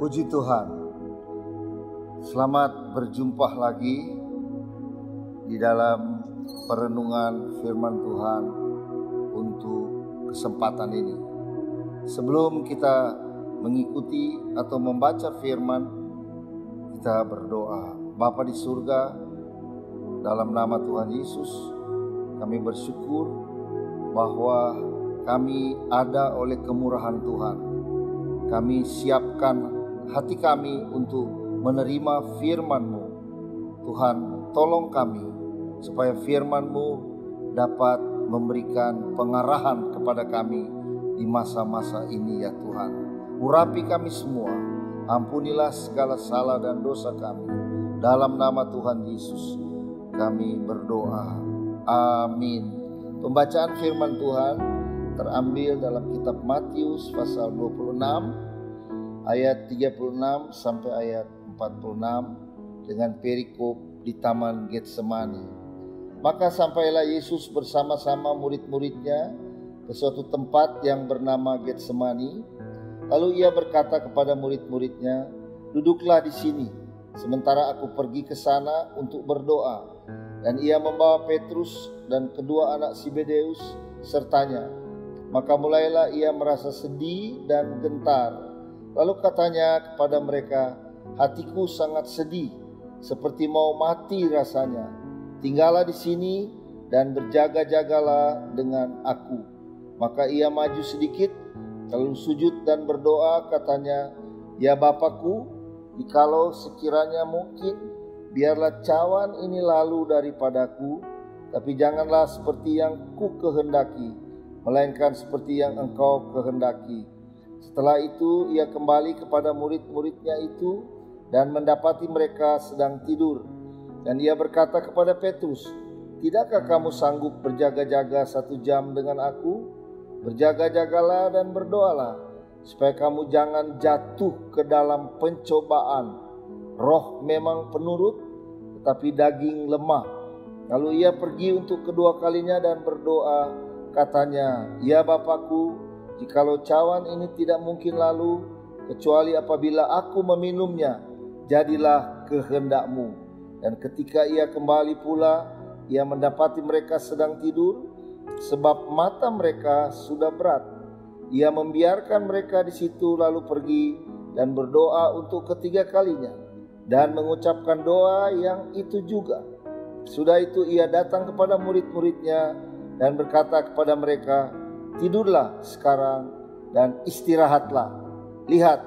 Puji Tuhan, selamat berjumpa lagi di dalam perenungan firman Tuhan untuk kesempatan ini. Sebelum kita mengikuti atau membaca firman, kita berdoa. Bapa di surga, dalam nama Tuhan Yesus, kami bersyukur bahwa kami ada oleh kemurahan Tuhan. Kami siapkan hati kami untuk menerima firman-Mu. Tuhan, tolong kami supaya firman-Mu dapat memberikan pengarahan kepada kami di masa-masa ini ya Tuhan. Urapi kami semua, ampunilah segala salah dan dosa kami. Dalam nama Tuhan Yesus kami berdoa, amin. Pembacaan firman Tuhan terambil dalam kitab Matius pasal 26 ayat 36 sampai ayat 46 dengan perikop di Taman Getsemani. Maka sampailah Yesus bersama-sama murid-muridnya ke suatu tempat yang bernama Getsemani. Lalu ia berkata kepada murid-muridnya, "Duduklah di sini, sementara aku pergi ke sana untuk berdoa." Dan ia membawa Petrus dan kedua anak Zebedeus sertanya. Maka mulailah ia merasa sedih dan gentar. Lalu katanya kepada mereka, "Hatiku sangat sedih, seperti mau mati rasanya. Tinggallah di sini dan berjaga-jagalah dengan aku." Maka ia maju sedikit, lalu sujud dan berdoa, katanya, "Ya Bapakku, jikalau sekiranya mungkin, biarlah cawan ini lalu daripadaku, tapi janganlah seperti yang ku kehendaki, melainkan seperti yang Engkau kehendaki." Setelah itu ia kembali kepada murid-muridnya itu dan mendapati mereka sedang tidur. Dan ia berkata kepada Petrus, "Tidakkah kamu sanggup berjaga-jaga 1 jam dengan aku? Berjaga-jagalah dan berdoalah, supaya kamu jangan jatuh ke dalam pencobaan. Roh memang penurut, tetapi daging lemah." Lalu ia pergi untuk kedua kalinya dan berdoa, katanya, "Ya Bapakku, jikalau cawan ini tidak mungkin lalu, kecuali apabila aku meminumnya, jadilah kehendak-Mu." Dan ketika ia kembali pula, ia mendapati mereka sedang tidur, sebab mata mereka sudah berat. Ia membiarkan mereka di situ lalu pergi dan berdoa untuk ketiga kalinya, dan mengucapkan doa yang itu juga. Sudah itu ia datang kepada murid-muridnya dan berkata kepada mereka, "Tidurlah sekarang dan istirahatlah. Lihat,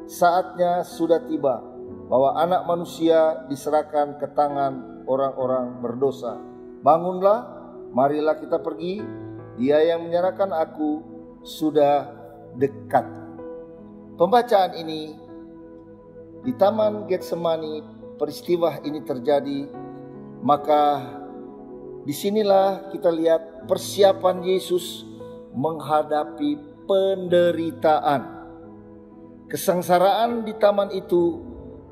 saatnya sudah tiba bahwa Anak Manusia diserahkan ke tangan orang-orang berdosa. Bangunlah, marilah kita pergi. Dia yang menyerahkan aku sudah dekat." Pembacaan ini di Taman Getsemani, peristiwa ini terjadi. Maka disinilah kita lihat persiapan Yesus menghadapi penderitaan. Kesengsaraan di taman itu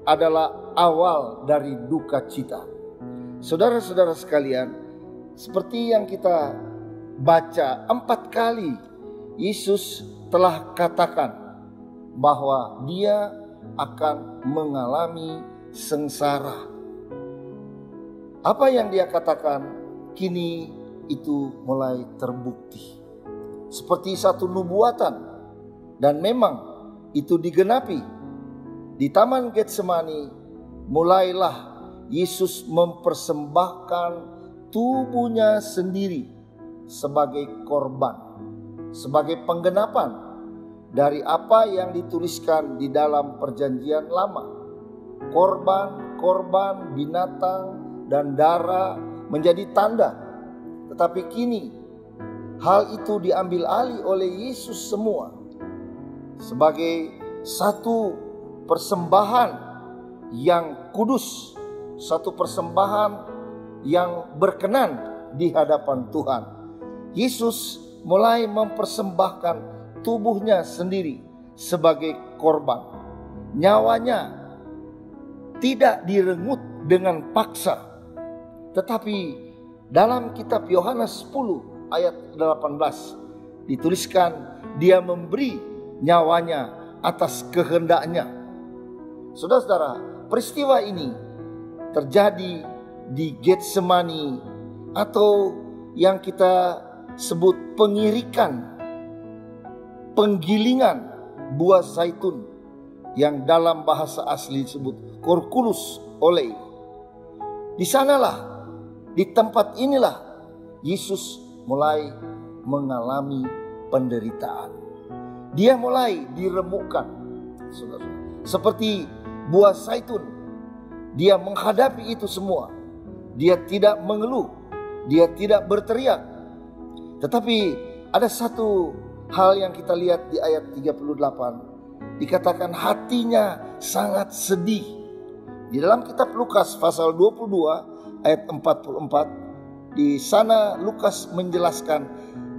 adalah awal dari duka cita. Saudara-saudara sekalian, seperti yang kita baca 4 kali, Yesus telah katakan bahwa dia akan mengalami sengsara. Apa yang dia katakan kini itu mulai terbukti seperti satu nubuatan, dan memang itu digenapi. Di Taman Getsemani mulailah Yesus mempersembahkan tubuhnya sendiri sebagai korban, sebagai penggenapan dari apa yang dituliskan di dalam Perjanjian Lama. Korban binatang dan darah menjadi tanda, tetapi kini hal itu diambil alih oleh Yesus semua sebagai satu persembahan yang kudus, satu persembahan yang berkenan di hadapan Tuhan. Yesus mulai mempersembahkan tubuhnya sendiri sebagai korban. Nyawanya tidak direnggut dengan paksa, tetapi dalam kitab Yohanes 10 ayat 18 dituliskan dia memberi nyawanya atas kehendaknya. Saudara-saudara, peristiwa ini terjadi di Getsemani atau yang kita sebut penggilingan buah zaitun yang dalam bahasa asli disebut Corculus olei. Di sanalah, di tempat inilah Yesus mulai mengalami penderitaan. Dia mulai diremukkan, saudara-saudara. Seperti buah zaitun, dia menghadapi itu semua. Dia tidak mengeluh, dia tidak berteriak. Tetapi ada satu hal yang kita lihat di ayat 38. Dikatakan hatinya sangat sedih. Di dalam kitab Lukas pasal 22 ayat 44, di sana Lukas menjelaskan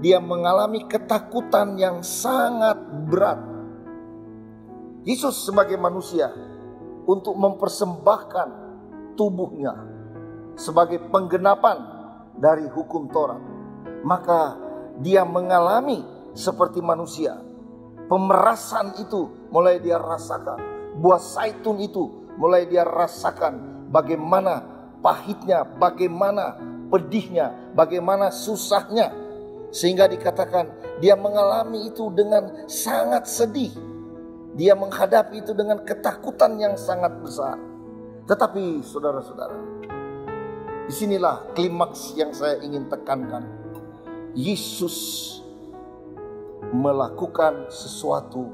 dia mengalami ketakutan yang sangat berat. Yesus sebagai manusia untuk mempersembahkan tubuhnya sebagai penggenapan dari hukum Taurat, maka dia mengalami seperti manusia. Pemerasan itu mulai dia rasakan. Buah zaitun itu mulai dia rasakan bagaimana pahitnya, bagaimana pedihnya, bagaimana susahnya. Sehingga dikatakan dia mengalami itu dengan sangat sedih. Dia menghadapi itu dengan ketakutan yang sangat besar. Tetapi saudara-saudara, disinilah klimaks yang saya ingin tekankan. Yesus melakukan sesuatu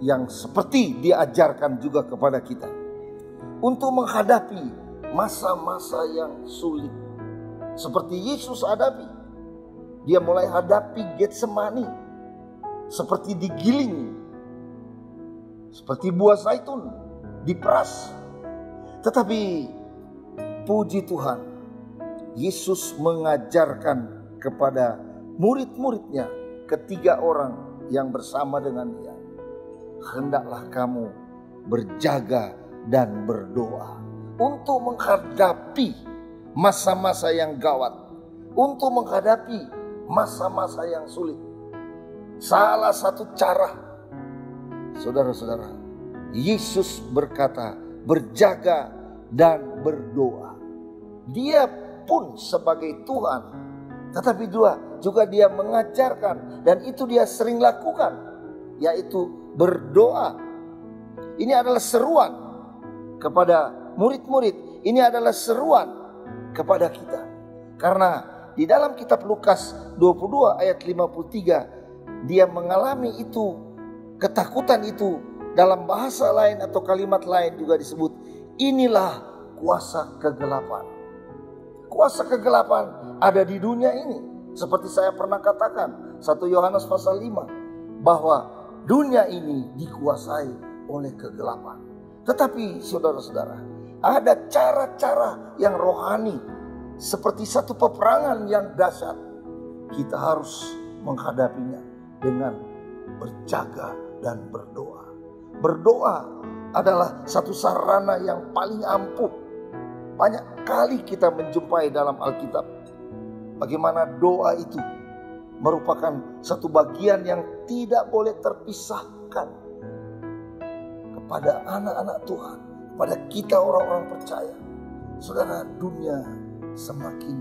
yang seperti diajarkan juga kepada kita untuk menghadapi masa-masa yang sulit. Seperti Yesus hadapi, dia mulai hadapi Getsemani seperti digiling, seperti buah zaitun diperas. Tetapi puji Tuhan, Yesus mengajarkan kepada murid-muridnya, ketiga orang yang bersama dengan dia, hendaklah kamu berjaga dan berdoa untuk menghadapi masa-masa yang gawat, untuk menghadapi masa-masa yang sulit. Salah satu cara, saudara-saudara, Yesus berkata berjaga dan berdoa. Dia pun sebagai Tuhan, tetapi juga dia mengajarkan, dan itu dia sering lakukan, yaitu berdoa. Ini adalah seruan kepada murid-murid, ini adalah seruan kepada kita. Karena di dalam kitab Lukas 22 ayat 53, dia mengalami itu, ketakutan itu. Dalam bahasa lain atau kalimat lain juga disebut, inilah kuasa kegelapan. Kuasa kegelapan ada di dunia ini. Seperti saya pernah katakan, 1 Yohanes pasal 5, bahwa dunia ini dikuasai oleh kegelapan. Tetapi saudara-saudara, ada cara-cara yang rohani, seperti satu peperangan yang dahsyat. Kita harus menghadapinya dengan berjaga dan berdoa. Berdoa adalah satu sarana yang paling ampuh. Banyak kali kita menjumpai dalam Alkitab bagaimana doa itu merupakan satu bagian yang tidak boleh terpisahkan kepada anak-anak Tuhan, kepada kita orang-orang percaya. Saudara, dunia semakin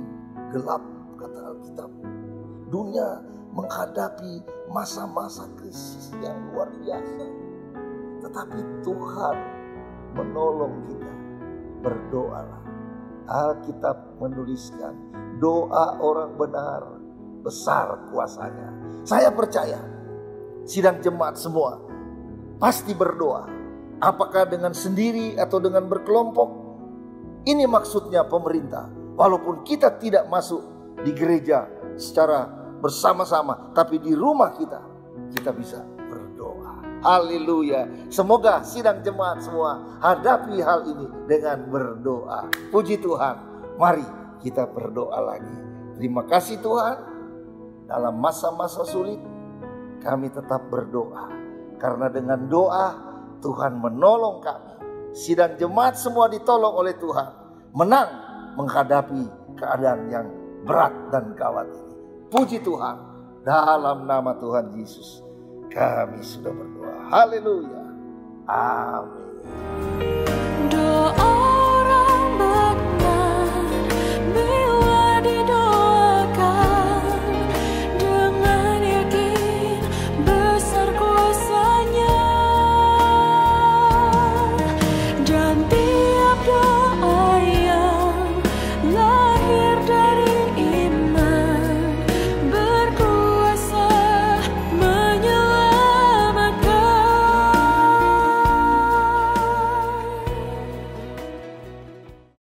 gelap, kata Alkitab. Dunia menghadapi masa-masa krisis yang luar biasa. Tetapi Tuhan menolong kita. Berdoalah. Alkitab menuliskan, doa orang benar besar kuasanya. Saya percaya sidang jemaat semua pasti berdoa. Apakah dengan sendiri atau dengan berkelompok? Ini maksudnya pemerintah. Walaupun kita tidak masuk di gereja secara bersama-sama, tapi di rumah kita bisa berdoa. Haleluya. Semoga sidang jemaat semua hadapi hal ini dengan berdoa. Puji Tuhan. Mari kita berdoa lagi. Terima kasih Tuhan. Dalam masa-masa sulit kami tetap berdoa. Karena dengan doa Tuhan menolong kami. Sidang jemaat semua ditolong oleh Tuhan. Menang menghadapi keadaan yang berat dan gawat ini. Puji Tuhan. Dalam nama Tuhan Yesus kami sudah berdoa. Haleluya. Amin.